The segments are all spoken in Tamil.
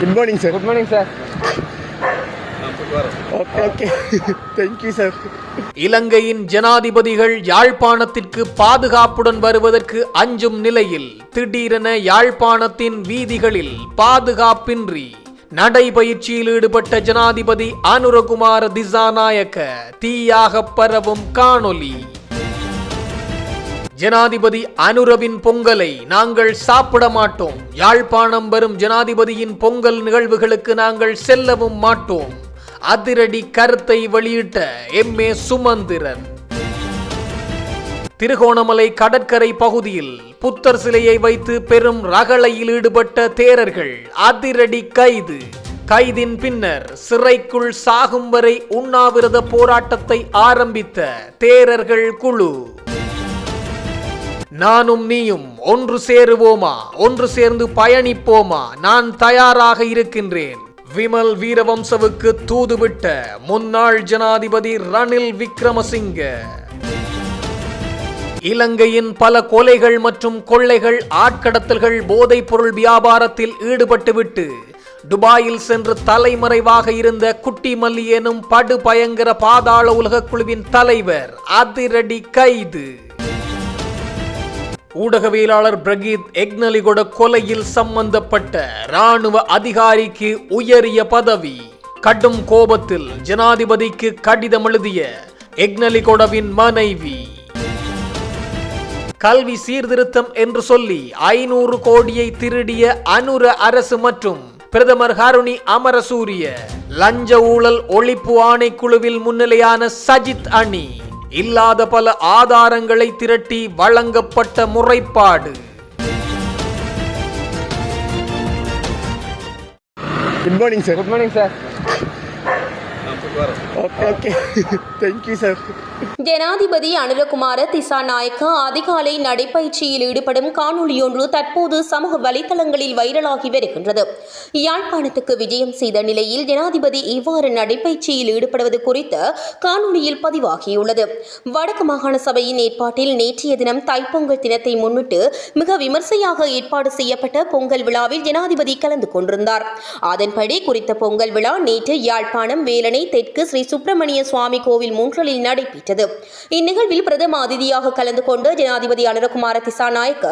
Good morning, sir. Good morning, sir. Okay. Thank you, sir. இலங்கையின் ஜனாதிபதிகள் யாழ்ப்பாணத்திற்கு பாதுகாப்புடன் வருவதற்கு அஞ்சும் நிலையில் திடீரென யாழ்ப்பாணத்தின் வீதிகளில் பாதுகாப்பின்றி நடைபயிற்சியில் ஈடுபட்ட ஜனாதிபதி அனுரகுமார திசாநாயக்க தீயாக பரவும் காணொலி. ஜனாதிபதி அனுரவின் பொங்கலை நாங்கள் சாப்பிட மாட்டோம். யாழ்ப்பாணம் வரும் ஜனாதிபதியின் பொங்கல் நிகழ்வுகளுக்கு நாங்கள் செல்லவும் மாட்டோம். அதிரடி கருத்தை வெளியிட்ட எம்.ஏ. சுமந்திரன். திருகோணமலை கடற்கரை பகுதியில் புத்தர் சிலையை வைத்து பெரும் ரகளையில் ஈடுபட்ட தேரர்கள் அதிரடி கைது. கைதின் பின்னர் சிறைக்குள் சாகும் வரை உண்ணாவிரத போராட்டத்தை ஆரம்பித்த தேரர்கள் குழு. நானும் நீயும் ஒன்று சேருவோமா, ஒன்று சேர்ந்து பயணிப்போமா, நான் தயாராக இருக்கின்றேன். விமல் வீரவம்சவுக்கு தூதுவிட்ட முன்னாள் ஜனாதிபதி ரணில் விக்ரமசிங்க. இலங்கையின் பல கொலைகள் மற்றும் கொள்ளைகள், ஆட்கடத்தல்கள், போதைப் பொருள் வியாபாரத்தில் ஈடுபட்டுவிட்டு துபாயில் சென்று தலைமறைவாக இருந்த குட்டி மல்லி எனும் படு பயங்கர பாதாள உலக குழுவின் தலைவர் அதிரடி கைது. ஊடகவியலாளர் பிரகீத் எக்னலிகொட கொலையில் சம்பந்தப்பட்ட ராணுவ அதிகாரிக்கு உயரிய பதவி. கடும் கோபத்தில் ஜனாதிபதிக்கு கடிதம் எழுதிய எக்னலிகொடவின் மனைவி. கல்வி சீர்திருத்தம் என்று சொல்லி 500 கோடியை திருடிய அனுர அரசு மற்றும் பிரதமர் ஹருணி அமரசூரிய. லஞ்ச ஊழல் ஒழிப்பு ஆணைக்குழுவில் முன்னிலையான சஜித் அணி இல்லாத பல ஆதாரங்களை திரட்டி வழங்கப்பட்ட முறைப்பாடு. Good morning, sir. Good morning, sir. Okay. Thank you, sir. ஜனாதிபதி அனுரகுமார திசாநாயக்க அதிகாலை நடைபயிற்சியில் ஈடுபடும் காணொலியொன்று தற்போது சமூக வலைதளங்களில் வைரலாகி வருகின்றது. யாழ்ப்பாணத்துக்கு விஜயம் செய்த நிலையில் ஜனாதிபதி இவ்வாறு நடைபயிற்சியில் ஈடுபடுவது குறித்த காணொலியில் பதிவாகியுள்ளது. வடக்கு மாகாண சபையின் ஏற்பாட்டில் நேற்றைய தினம் தைப்பொங்கல் தினத்தை முன்னிட்டு மிக விமர்சையாக ஏற்பாடு செய்யப்பட்ட பொங்கல் விழாவில் ஜனாதிபதி கலந்து கொண்டிருந்தார். அதன்படி குறித்த பொங்கல் விழா நேற்று யாழ்ப்பாணம் வேலணை தெற்கு ஸ்ரீ சுப்பிரமணிய சுவாமி கோவில் முன்றலில் நடைபெற்றது. இந்நிகழ்வில் பிரதம அதிதியாக கலந்து கொண்ட ஜனாதிபதி அனுரகுமார திசாநாயக்க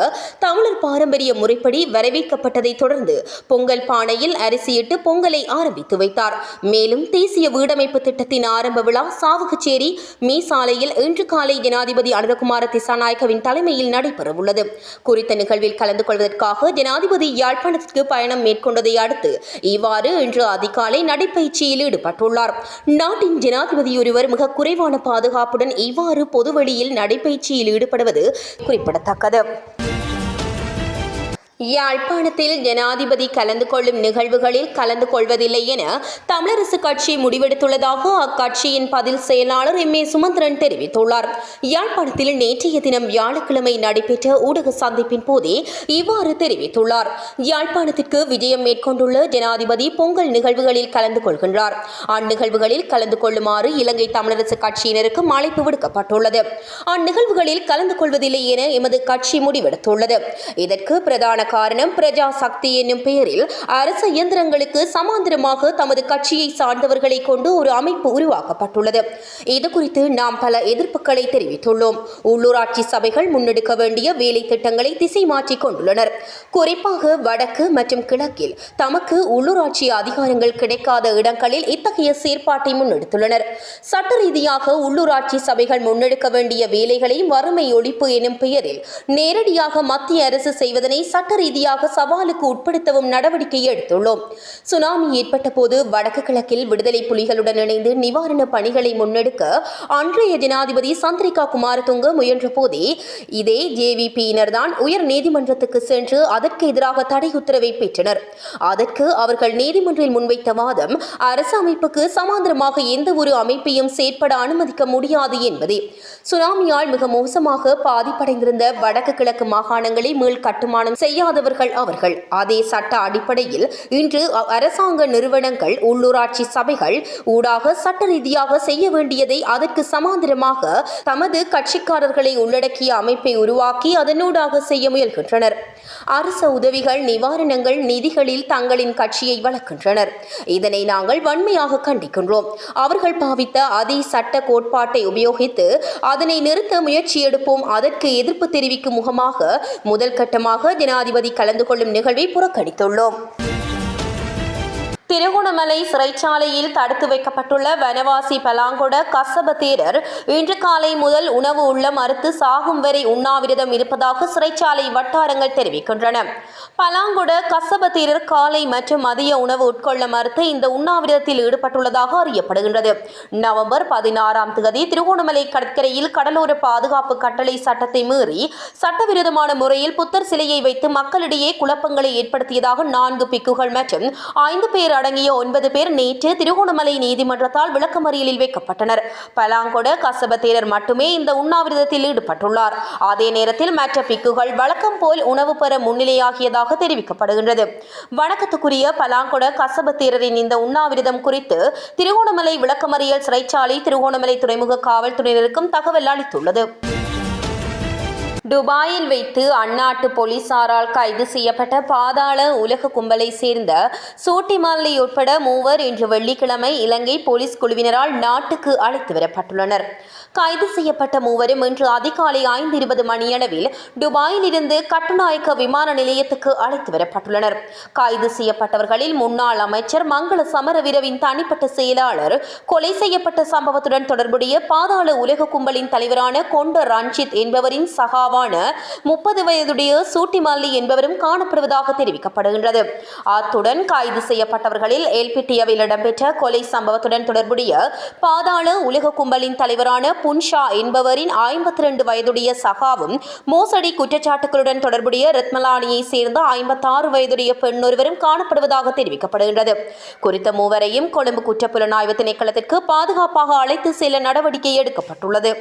தமிழர் பாரம்பரிய முறைப்படி வரவேற்கப்பட்டதை தொடர்ந்து பொங்கல் பானையில் அரிசியிட்டு பொங்கலை ஆரம்பித்து வைத்தார். மேலும் தேசிய வீடமைப்பு திட்டத்தின் ஆரம்ப விழா சாவகச்சேரி மீசாலையில் இன்று காலை ஜனாதிபதி அனுரகுமார திசாநாயக்கவின் தலைமையில் நடைபெறவுள்ளது. குறித்த நிகழ்வில் கலந்து கொள்வதற்காக ஜனாதிபதி யாழ்ப்பாணத்திற்கு பயணம் மேற்கொண்டதை அடுத்து இவ்வாறு இன்று அதிகாலை நடைபயிற்சியில் ஈடுபட்டுள்ளார். நாட்டின் ஜனாதிபதியொருவர் மிக குறைவான பாதுகாப்புடன் இவ்வாறு பொதுவெளியில் நடைபயிற்சியில் ஈடுபடுவது குறிப்பிடத்தக்கது. யாழ்ப்பாணத்தில் ஜனாதிபதி கலந்து கொள்ளும் நிகழ்வுகளில் கலந்து கொள்வதில்லை என தமிழரசு கட்சி முடிவெடுத்துள்ளதாக அக்கட்சியின் பதில் செயலாளர் எம்.ஏ. சுமந்திரன் தெரிவித்துள்ளார். யாழ்ப்பாணத்தில் நேற்றைய தினம் வியாழக்கிழமை நடைபெற்ற ஊடக சந்திப்பின் போதே இவ்வாறு தெரிவித்துள்ளார். யாழ்ப்பாணத்திற்கு விஜயம் மேற்கொண்டுள்ள ஜனாதிபதி பொங்கல் நிகழ்வுகளில் கலந்து கொள்கின்றார். அந்நிகழ்வுகளில் கலந்து கொள்ளுமாறு இலங்கை தமிழரசு கட்சியினருக்கு அழைப்பு விடுக்கப்பட்டுள்ளது. அந்நிகழ்வுகளில் கலந்து கொள்வதில்லை என எமது கட்சி முடிவெடுத்துள்ளது. இதற்கு பிரதான காரணம் பிரஜா சக்தி என்னும் பெயரில் அரசு இயந்திரங்களுக்கு சமாந்தரமாக தமது கட்சியை சார்ந்தவர்களை கொண்டு ஒரு அமைப்பு உருவாக்கப்பட்டுள்ளது. இதுகுறித்து நாம் பல எதிர்ப்புகளை தெரிவித்துள்ளோம். உள்ளூராட்சி சபைகள் முன்னெடுக்க வேண்டிய வேலை திட்டங்களை திசை மாற்றிக் கொண்டுள்ளனர். குறிப்பாக வடக்கு மற்றும் கிழக்கில் தமக்கு உள்ளூராட்சி அதிகாரங்கள் கிடைக்காத இடங்களில் இத்தகைய செயற்பாட்டை முன்னெடுத்துள்ளனர். சட்ட ரீதியாக உள்ளூராட்சி சபைகள் முன்னெடுக்க வேண்டிய வேலைகளை வறுமை ஒழிப்பு எனும் பெயரில் நேரடியாக மத்திய அரசு செய்வதனை சட்ட ரீதியாக சவாலுக்கு உட்படுத்தவும் நடவடிக்கை எடுத்துள்ளோம். சுனாமி ஏற்பட்ட போது வடக்கு கிழக்கில் விடுதலை புலிகளுடன் இணைந்து நிவாரண பணிகளை முன்னெடுக்க அன்றைய ஜனாதிபதி சந்திரிகா குமாரதுங்க முயன்ற போதே இதே ஜேவிபியினர் தான் உயர் நீதிமன்றத்துக்கு சென்று அதற்கு எதிராக தடை உத்தரவை பெற்றனர். அதற்கு அவர்கள் நீதிமன்றில் முன்வைத்த வாதம் அரசு அமைப்புக்கு சமாந்தரமாக எந்த ஒரு அமைப்பையும் செயற்பட அனுமதிக்க முடியாது என்பதே. சுனாமியால் மிக மோசமாக பாதிப்படைந்திருந்த வடக்கு கிழக்கு மாகாணங்களை மீள் கட்டுமானம் செய்ய செய்யாதவர்கள் அவர்கள். அதே சட்ட அடிப்படையில் இன்று அரசாங்க நிறுவனங்கள் உள்ளூராட்சி சபைகள் ஊடாக சட்ட ரீதியாக செய்ய வேண்டியதை அதற்கு சமாந்தரமாக தமது கட்சிக்காரர்களை உள்ளடக்கிய அமைப்பை உருவாக்கி அதனூடாக செய்ய முயல்கின்றனர். அரச உதவிகள் நிவாரணங்கள் நிதிகளில் தங்களின் கட்சியை வளர்க்கின்றனர். இதனை நாங்கள் வன்மையாக கண்டிக்கின்றோம். அவர்கள் பாவித்த அதே சட்ட கோட்பாட்டை உபயோகித்து அதனை நிறுத்த முயற்சி எடுப்போம். அதற்கு எதிர்ப்பு தெரிவிக்கும் முகமாக முதல் கட்டமாக ஜனாதிபதி கலந்து கொள்ளும் நிகழ்வை புறக்கணித்துள்ளோம். திருகோணமலை சிறைச்சாலையில் தடுத்து வைக்கப்பட்டுள்ள வனவாசி பலாங்கொட கசப தேரர் இன்று காலை முதல் உணவு உள்ள மறுத்து சாகும் வரை உண்ணாவிரதம் இருப்பதாக சிறைச்சாலை வட்டாரங்கள் தெரிவிக்கின்றன. பலாங்கொட கசப தேரர் காலை மற்றும் மதிய உணவு உட்கொள்ள மறுத்து இந்த உண்ணாவிரதத்தில் ஈடுபட்டுள்ளதாக அறியப்படுகின்றது. நவம்பர் 16ஆம் தேதி திருகோணமலை கடற்கரையில் கடலோர பாதுகாப்பு கட்டளை சட்டத்தை மீறி சட்டவிரோதமான முறையில் புத்தர் சிலையை வைத்து மக்களிடையே குழப்பங்களை ஏற்படுத்தியதாக 4 பிக்குகள் மற்றும் 5 பேர் அடங்கிய 9 பேர் நேற்று திருகோணமலை நீதிமன்றத்தால் விளக்கமறியலில் வைக்கப்பட்டனர். பலாங்கொட கசப தேரர் மட்டுமே இந்த உண்ணாவிரதத்தில் ஈடுபட்டுள்ளார். அதே நேரத்தில் மற்ற பிக்குகள் வழக்கம் போல் உணவு பெற முன்னிலையாகியதாக தெரிவிக்கப்படுகின்றது. வணக்கத்துக்குரிய பலாங்கொட கசப தேரரின் இந்த உண்ணாவிரதம் குறித்து திருகோணமலை விளக்கமறியல் சிறைச்சாலை திருகோணமலை துறைமுக காவல்துறையினருக்கும் தகவல் அளித்துள்ளது. துபாயில் வைத்து அந்நாட்டு போலீசாரால் கைது செய்யப்பட்ட பாதாள உலக கும்பலை சேர்ந்த சூட்டிமல்லி உட்பட 3 இன்று வெள்ளிக்கிழமை இலங்கை போலீஸ் குழுவினரால் நாட்டுக்கு அழைத்து வரப்பட்டுள்ளனர். கைது செய்யப்பட்ட 3 இன்று அதிகாலை 5:20 மணியளவில் துபாயில் இருந்து கட்டுநாயக்க விமான நிலையத்துக்கு அழைத்து வரப்பட்டுள்ளனர். கைது செய்யப்பட்டவர்களில் முன்னாள் அமைச்சர் மங்கள சமரவீரவின் தனிப்பட்ட செயலாளர், கொலை செய்யப்பட்ட சம்பவத்துடன் தொடர்புடைய பாதாள உலக கும்பலின் தலைவரான கொண்ட ரஞ்சித் என்பவரின் சகாவான 30 வயதுடைய சூட்டிமல்லி என்பவரும் காணப்படுவதாக தெரிவிக்கப்படுகின்றது. அத்துடன் கைது செய்யப்பட்டவர்களில் எல்பிட்டியாவில் இடம்பெற்ற கொலை சம்பவத்துடன் தொடர்புடைய பாதாள உலக கும்பலின் தலைவரான புன்ஷா என்பவரின் 52 வயதுடைய சகாவும் மோசடி குற்றச்சாட்டுகளுடன் தொடர்புடைய ரத்மலானியை சேர்ந்த 56 வயதுடைய பெண் ஒருவரும் காணப்படுவதாக தெரிவிக்கப்படுகின்றது. குறித்த 3 கொழும்பு குற்றப்புலனாய்வு திணைக்களத்திற்கு பாதுகாப்பாக அழைத்து செல்ல நடவடிக்கை எடுக்கப்பட்டுள்ளது.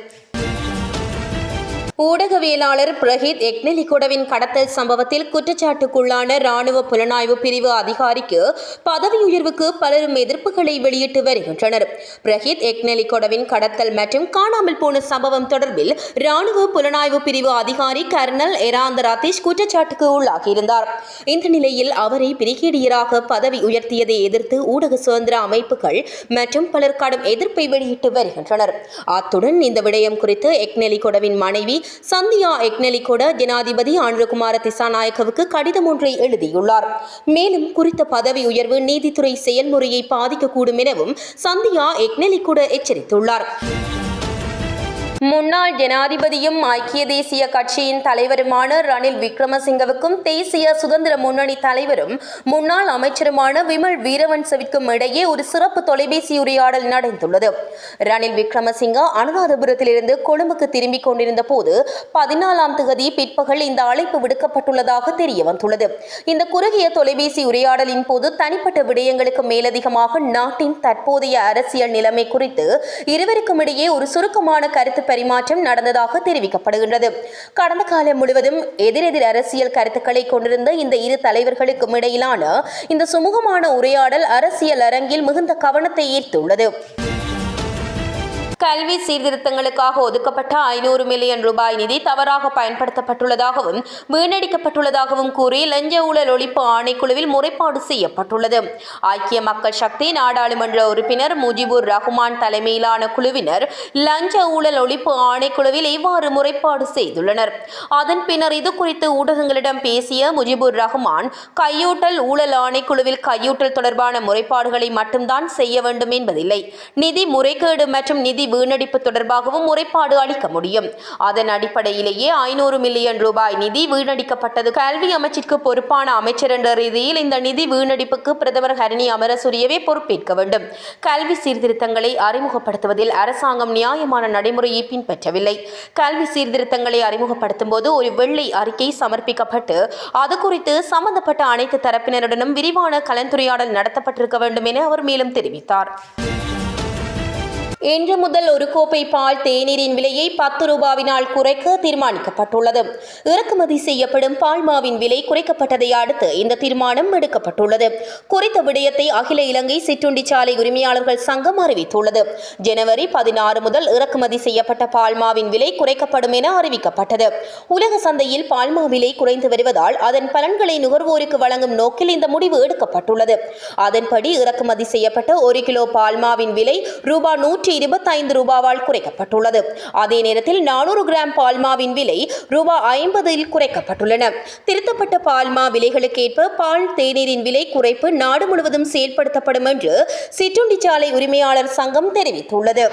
ஊடகவியலாளர் பிரஹித் எக்னெலிகொடவின் கடத்தல் சம்பவத்தில் குற்றச்சாட்டுக்குள்ளான இராணுவ புலனாய்வு பிரிவு அதிகாரிக்கு பதவி உயர்வுக்கு பலரும் எதிர்ப்புகளை வெளியிட்டு வருகின்றனர். பிரஹித் எக்னெலிகொடவின் கடத்தல் மற்றும் காணாமல் போன சம்பவம் தொடர்பில் இராணுவ புலனாய்வு பிரிவு அதிகாரி கர்னல் எராந்த ரதீஷ் குற்றச்சாட்டுக்கு உள்ளாகியிருந்தார். இந்த நிலையில் அவரை பிரிகேடியராக பதவி உயர்த்தியதை எதிர்த்து ஊடக சுதந்திர அமைப்புகள் மற்றும் பலர் கடும் எதிர்ப்பை வெளியிட்டு வருகின்றனர். அத்துடன் இந்த விடயம் குறித்து எக்னெலிகொடவின் மனைவி சந்தியா எக்னெலிகொட ஜனாதிபதி அனுரகுமார திசாநாயக்கவுக்கு கடிதம் ஒன்றை எழுதியுள்ளார். மேலும் குறித்த பதவி உயர்வு நீதித்துறை செயல்முறையை பாதிக்கக்கூடும் எனவும் சந்தியா எக்னெலிகொட எச்சரித்துள்ளார். முன்னாள் ஜனாதிபதியும் ஐக்கிய தேசிய கட்சியின் தலைவருமான ரணில் விக்ரமசிங்கவுக்கும் தேசிய சுதந்திர முன்னணி தலைவரும் முன்னாள் அமைச்சருமான விமல் வீரவன்சவிற்கும் இடையே ஒரு சிறப்பு தொலைபேசி உரையாடல் நடந்துள்ளது. ரணில் விக்ரமசிங்க அனுராதபுரத்திலிருந்து கொழும்புக்கு திரும்பிக் கொண்டிருந்த போது 14ஆம் தேதி பிற்பகல் இந்த அழைப்பு விடுக்கப்பட்டுள்ளதாக தெரிய வந்துள்ளது. இந்த குறுகிய தொலைபேசி உரையாடலின் போது தனிப்பட்ட விடயங்களுக்கு மேலதிகமாக நாட்டின் தற்போதைய அரசியல் நிலைமை குறித்து இருவருக்கும் இடையே ஒரு சுருக்கமான கருத்து பரிமாற்றம் நடந்ததாக தெரிவிக்கப்படுகின்றது. கடந்த காலம் முழுவதும் எதிரெதிர் அரசியல் கருத்துக்களை கொண்டிருந்த இந்த இரு தலைவர்களுக்கும் இடையிலான இந்த சுமூகமான உரையாடல் அரசியல் அரங்கில் மிகுந்த கவனத்தை ஈர்த்துள்ளது. கல்வி சீர்திருத்தங்களுக்காக ஒதுக்கப்பட்ட 500 மில்லியன் ரூபாய் நிதி தவறாக பயன்படுத்தப்பட்டுள்ளதாகவும் வீணடிக்கப்பட்டுள்ளதாகவும் கூறி லஞ்ச ஊழல் ஒழிப்பு ஆணைக்குழுவில் முறைப்பாடு செய்யப்பட்டுள்ளது. ஐக்கிய மக்கள் சக்தி நாடாளுமன்ற உறுப்பினர் முஜிபுர் ரஹ்மான் தலைமையிலான குழுவினர் லஞ்ச ஊழல் ஒழிப்பு ஆணைக்குழுவில் இவ்வாறு முறைப்பாடு செய்துள்ளனர். அதன் பின்னர் இது குறித்து ஊடகங்களிடம் பேசிய முஜிபுர் ரஹ்மான், கையூட்டல் ஊழல் ஆணைக்குழுவில் கையூட்டல் தொடர்பான முறைப்பாடுகளை மட்டும்தான் செய்ய வேண்டும் என்பதில்லை, நிதி முறைகேடு மற்றும் நிதி வீணடிப்பு தொடர்பாகவும் முறைப்பாடு அளிக்க முடியும். அதன் அடிப்படையிலேயே 500 மில்லியன் ரூபாய் நிதி வீணடிக்கப்பட்டது. கல்வி அமைச்சிற்கு பொறுப்பான அமைச்சர் என்ற ரீதியில் இந்த நிதி வீணடிப்புக்கு பிரதமர் ஹரணி அமரசூரியவே பொறுப்பேற்க வேண்டும். கல்வி சீர்திருத்தங்களை அறிமுகப்படுத்துவதில் அரசாங்கம் நியாயமான நடைமுறையை பின்பற்றவில்லை. கல்வி சீர்திருத்தங்களை அறிமுகப்படுத்தும் போது ஒரு வெள்ளை அறிக்கை சமர்ப்பிக்கப்பட்டு அது குறித்து சம்பந்தப்பட்ட அனைத்து தரப்பினருடனும் விரிவான கலந்துரையாடல் நடத்தப்பட்டிருக்க வேண்டும் என அவர் மேலும் தெரிவித்தார். இன்று முதல் ஒரு கோப்பை பால் தேநீரின் விலையை 10 ரூபாவினால் குறைக்க தீர்மானிக்கப்பட்டுள்ளது. இறக்குமதி செய்யப்படும் பால்மாவின் விலை குறைக்கப்பட்டதை அடுத்து இந்த தீர்மானம் எடுக்கப்பட்டுள்ளது. குறித்த விடயத்தை அகில இலங்கை சிற்றுண்டி சாலை உரிமையாளர்கள் சங்கம் அறிவித்துள்ளது. ஜனவரி 16 முதல் இறக்குமதி செய்யப்பட்ட பால்மாவின் விலை குறைக்கப்படும் என அறிவிக்கப்பட்டது. உலக சந்தையில் பால்மா விலை குறைந்து வருவதால் அதன் பலன்களை நுகர்வோருக்கு வழங்கும் நோக்கில் இந்த முடிவு எடுக்கப்பட்டுள்ளது. அதன்படி இறக்குமதி செய்யப்பட்ட 1 கிலோ பால்மாவின் விலை ரூபாய் 125 குறைக்கப்பட்டுள்ளது. அதே நேரத்தில் 400 கிராம் பால்மாவின் விலை ரூபாய் 50 குறைக்கப்பட்டுள்ளன. திருத்தப்பட்ட பால்மா விலைகளுக்கேற்ப பால் தேநீரின் விலை குறைப்பு நாடு முழுவதும் செயல்படுத்தப்படும் என்று சிற்றுண்டிச்சாலை உரிமையாளர் சங்கம் தெரிவித்துள்ளது.